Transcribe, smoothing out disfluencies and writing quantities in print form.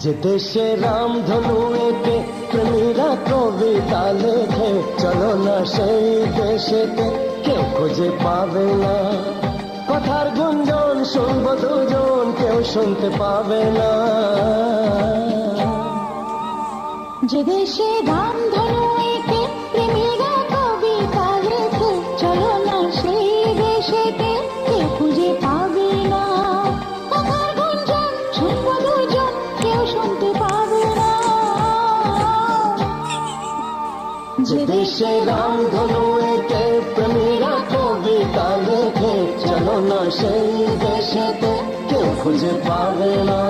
যে দেশে রামধনু এঁকে প্রেমীরা কবিতা লেখে, চলো না সেই দেশেতে, কেউ খুঁজে পাবে না। কথার গুঞ্জন শুনবো দুজন, কেউ শুনতে পাবে না। যে দেশে রামধনু এঁকে প্রেমীরা কবিতা লেখে, চলো না সেই দেশেতে, কেউ খুঁজে পাবে না। কথার গুঞ্জন শুনবো দুজন, কেউ শুনতে পাবে না। যে দেশে রামধনু এঁকে প্রেমীরা কবিতা লেখে, চলো না সেই দেশেতে, কেউ খুঁজে পাবে না।